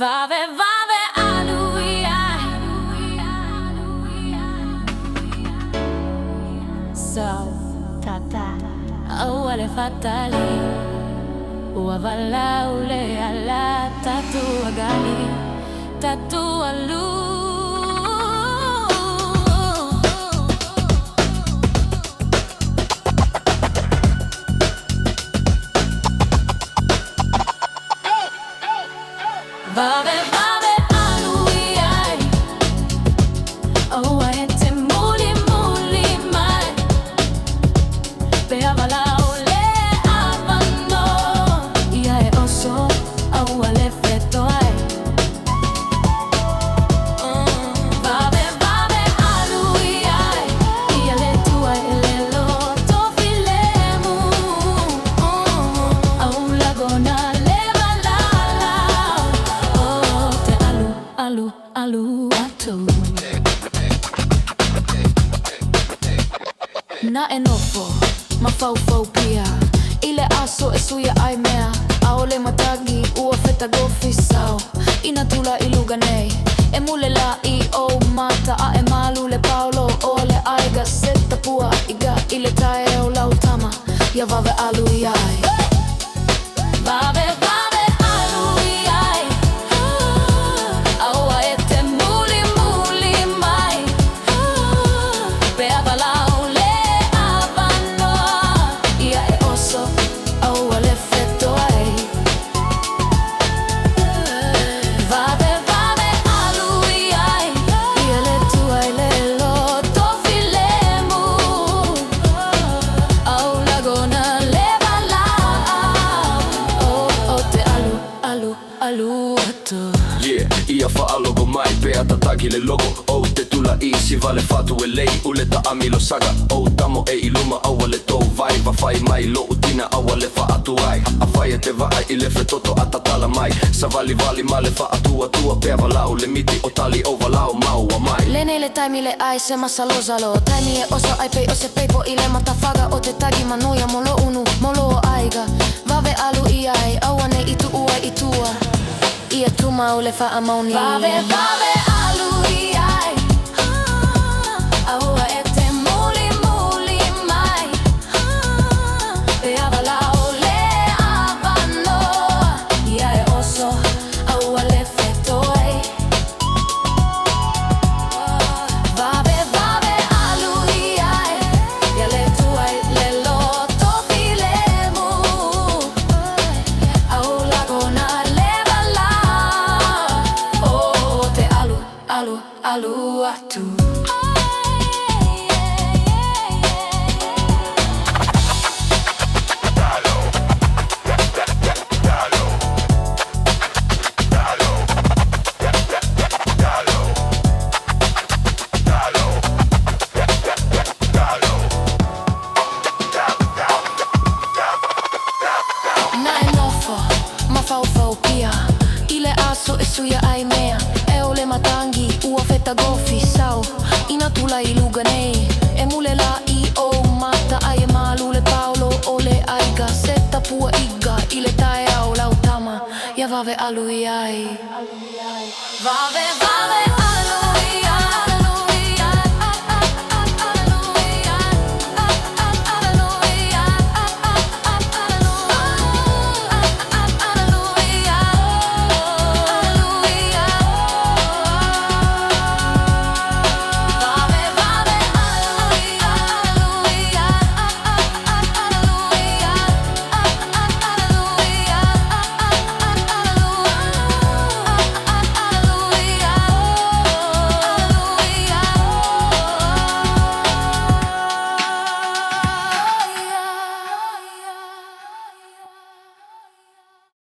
Vave, vave, alluia. So, tata, awale fatali. Wavala ule ala tatu agali, tatu alu. Vave, vave, alluia. Oh, ete muli, muli, mai. Beavala ole avano. Ia e oso, au ale fetto ai. Vave, vave, alluia. Ia le tua e le loto filemu. Au lagona levala. Alu atu na enofo mafau pia ile aso esuya ai mea aole matagi ua feta gofisao inatula iluganei emule la I o mata a emalu le paulo ole aiga setta pua iga ile tae o lautama ya vave alu iai vave vave alu iai aua ete muli muli mai beavala ole avano ia e oso aua le fetto ai vave vave alu iai ia le tuai le loto filemu au lagona levala o te alu atu. Yeah, ia whaalogo mai pea tatagi le logo O te tula I si vale fatu e lei ule ta amilo saga O tamo e iluma awa le tau vai Whawhai mai lo utina awa le whaatu ai A whai e te vai I le whetoto a tatala mai Sa vali ma le whaatu atua Pea walau le miti o tali o walau maua mai Lene le taimi le ai se masalo zalo Taimi e oso ai pei o se peipo I le matafaga o te tagi manoia molo unu molo o aiga Vave alu I ai awane I tu ua I tua Ia tuma o le wha amauni Vave, vave, alu iai aua ete muli, muli mai beavala ole avano ia e oso aua le fetto ai Vave, vave, alu iai ia le tuai le loto filemu au lagona levala o te alu atu Na enofo, mafau pia Ile aso e suya ai mea E ole matangi, ua feta gofi sao Ina tula I luganei E mule la I o mata ai e malu le paulo ole aiga Setta pua iga, ile tae au lautama Ja vave alu iai Vave, vave,